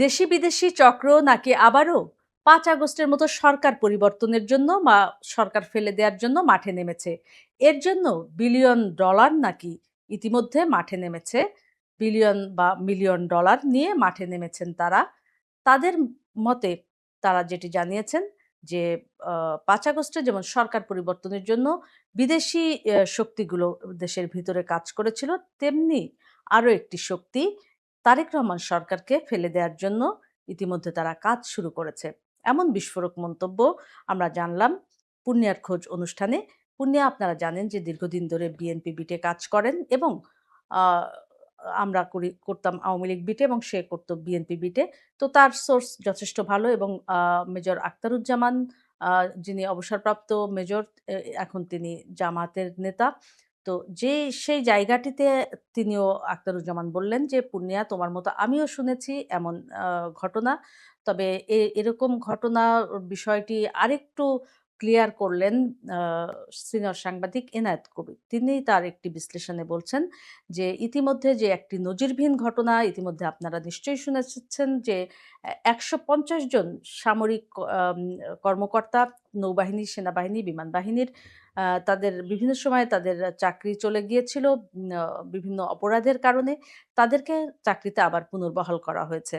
দেশি বিদেশি চক্র নাকি আবারও ৫ আগস্টের মতো সরকার পরিবর্তনের জন্য বা সরকার ফেলে দেওয়ার জন্য মাঠে নেমেছে। এর জন্য বিলিয়ন ডলার নাকি ইতিমধ্যে মাঠে নেমেছে। বিলিয়ন বা মিলিয়ন ডলার নিয়ে মাঠে নেমেছেন তারা। তাদের মতে তারা যেটি জানিয়েছেন যে ৫ আগস্টে যেমন সরকার পরিবর্তনের জন্য বিদেশি শক্তিগুলো দেশের ভিতরে কাজ করেছিল, তেমনি আরো একটি শক্তি তারেক রহমান সরকারকে ফেলে দেওয়ার জন্য ইতিমধ্যে তারা কাজ শুরু করেছে। এমন বিস্ফোরক মন্তব্য আমরা জানলাম পূর্ণিয়ার খোঁজ অনুষ্ঠানে। পূর্ণিয়া আপনারা জানেন যে দীর্ঘদিন ধরে বিএনপি বিটে কাজ করেন এবং আ আমরা করতাম আওয়ামী লীগ বিটে এবং সে করত বিএনপি বিটে। তো তার সোর্স যথেষ্ট ভালো এবং মেজর আখতারুজ্জামান আ যিনি অবসরপ্রাপ্ত মেজর এখন তিনি জামায়াতের নেতা। তো সেই জায়গাটিতে তিনিও আখতারুজ্জামান বললেন যে, "পূর্ণিয়া তোমার মতো আমিও শুনেছি এমন আ ঘটনা। তবে এরকম ঘটনার বিষয়টি আরেকটু ক্লিয়ার করলেন আ সিনিয়র সাংবাদিক এনায়েত কবির। তিনি তার একটি বিশ্লেষণে বলছেন যে, ইতিমধ্যে যে একটি নজিরবিহীন ঘটনা ইতিমধ্যে আপনারা নিশ্চয়ই শুনেছেন যে ১৫০ জন সামরিক কর্মকর্তা নৌবাহিনী, সেনাবাহিনী, বিমান বাহিনীর তাদের বিভিন্ন সময়ে তাদের চাকরি চলে গিয়েছিল বিভিন্ন অপরাধের কারণে। তাদেরকে চাকরিতে আবার পুনর্বহাল করা হয়েছে।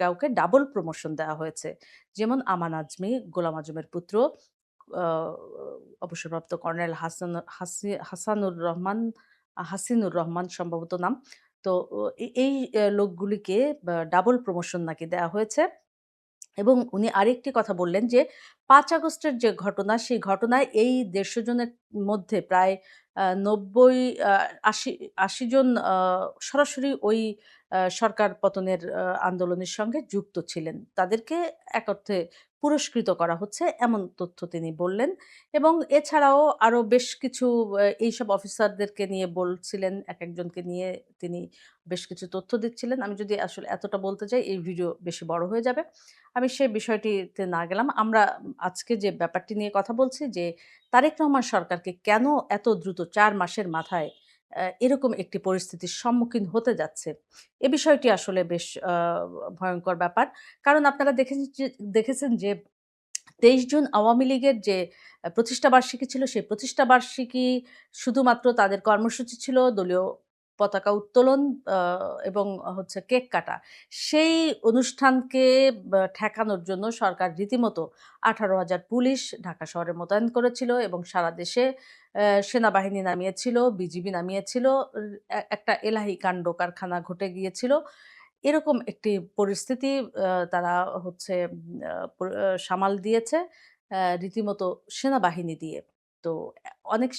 কাউকে ডাবল প্রমোশন দেওয়া হয়েছে। যেমন আমান আজমি, গোলাম আজমের পুত্র, আ অবসরপ্রাপ্ত কর্নেল হাসিনুর রহমান সম্ভবত নাম। তো এই লোকগুলিকে ডাবল প্রমোশন নাকি দেওয়া হয়েছে। এবং উনি আরেকটি কথা বললেন যে ৫ আগস্টের যে ঘটনা, সেই ঘটনায় এই ১৫০ জনের মধ্যে প্রায় ৯০ আ ৮০ জন সরাসরি ওই সরকার পতনের আন্দোলনের সঙ্গে যুক্ত ছিলেন। তাদেরকে এক অর্থে পুরস্কৃত করা হচ্ছে এমন তথ্য তিনি বললেন এবং এছাড়াও আরো বেশ কিছু এইসব অফিসারদেরকে নিয়ে বলছিলেন, একেকজনকে নিয়ে তিনি বেশ কিছু তথ্য দিচ্ছিলেন। আমি যদি আসলে এতটা বলতে যাই এই ভিডিও বেশি বড় হয়ে যাবে। আমি সেই বিষয়টিতে না গেলাম। আমরা আজকে যে ব্যাপারটি নিয়ে কথা বলছি যে, তারেক রহমান সরকারকে কেন এত দ্রুত ৪ মাসের মাথায় এরকম একটি পরিস্থিতির সম্মুখীন হতে যাচ্ছে? এ বিষয়টি আসলে বেশ ভয়ংকর ব্যাপার। কারণ আপনারা দেখেছেন যে ২৩ জুন আওয়ামী লীগের যে প্রতিষ্ঠা বার্ষিকী ছিল, সেই প্রতিষ্ঠা বার্ষিকী শুধুমাত্র তাদের কর্মসূচি ছিল দলীয় পতাকা উত্তোলন আ এবং হচ্ছে কেক কাটা। সেই অনুষ্ঠানকে ঠেকানোর জন্য সরকার রীতিমতো ১৮,০০০ পুলিশ ঢাকা শহরে মোতায়েন করেছিল এবং সারা দেশে সেনাবাহিনী নামিয়েছিল, বিজিবি নামিয়েছিল। একটা এলাহি কাণ্ড কারখানা ঘটে গিয়েছিল। এরকম একটি পরিস্থিতি তারা হচ্ছে সামাল দিয়েছে রীতিমতো সেনাবাহিনী দিয়ে। তো অনেক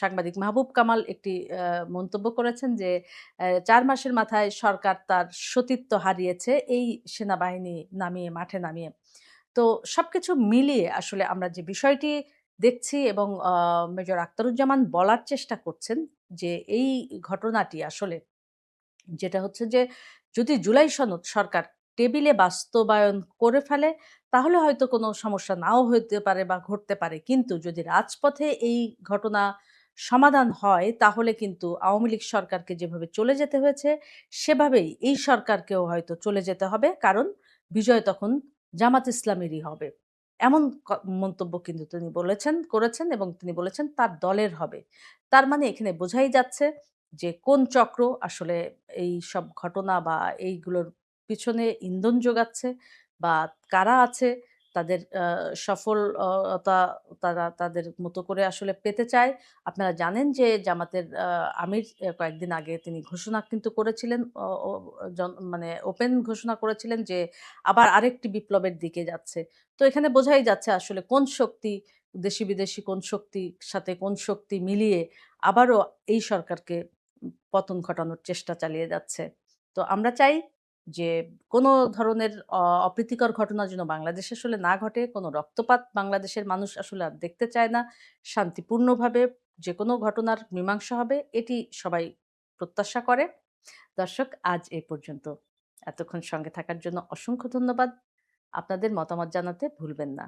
সাংবাদিক মাহবুব কামাল একটি মন্তব্য করেছেন যে ৪ মাসের মাথায় সরকার তার সতীত্ব হারিয়েছে এই সেনাবাহিনী মাঠে নামিয়ে। তো সবকিছু মিলিয়ে আসলে আমরা যে বিষয়টি দেখছি এবং মেজর আখতারুজ্জামান বলার চেষ্টা করছেন যে এই ঘটনাটি আসলে যেটা হচ্ছে যে যদি জুলাই সনদ সরকার টেবিলে বাস্তবায়ন করে ফেলে তাহলে হয়তো কোনো সমস্যা নাও হতে পারে বা ঘটতে পারে। কিন্তু যদি রাজপথে এই ঘটনা সমাধান হয় তাহলে কিন্তু আওয়ামী লীগ সরকারকে যেভাবে চলে যেতে হয়েছে সেভাবেই এই সরকারকেও হয়তো চলে যেতে হবে। কারণ বিজয় তখন জামাত ইসলামেরই হবে। এমন মন্তব্য কিন্তু তিনি করেছেন এবং তিনি বলেছেন তার দলের হবে। তার মানে এখানে বোঝাই যাচ্ছে যে কোন চক্র আসলে এইসব ঘটনা বা এইগুলোর পিছনে ইন্ধন যোগাচ্ছে বা কারা আছে তাদের সফলতা তারা তাদের মতো করে আসলে পেতে চায়। আপনারা জানেন যে জামাতের আমির কয়েকদিন আগে তিনি ঘোষণা কিন্তু করেছিলেন অ ও মানে ওপেন ঘোষণা করেছিলেন যে আবার আরেকটি বিপ্লবের দিকে যাচ্ছে। তো এখানে বোঝাই যাচ্ছে আসলে কোন শক্তি দেশি বিদেশি কোন শক্তির সাথে কোন শক্তি মিলিয়ে আবারও এই সরকারকে পতন ঘটানোর চেষ্টা চালিয়ে যাচ্ছে। তো আমরা চাই যে কোনো ধরনের অপ্রীতিকর ঘটনা যেন বাংলাদেশে আসলে না ঘটে। কোনো রক্তপাত বাংলাদেশের মানুষ আসলে আর দেখতে চায় না। শান্তিপূর্ণভাবে যেকোনো ঘটনার মীমাংসা হবে এটি সবাই প্রত্যাশা করে। দর্শক আজ এ পর্যন্ত। এতক্ষণ সঙ্গে থাকার জন্য অসংখ্য ধন্যবাদ। আপনাদের মতামত জানাতে ভুলবেন না।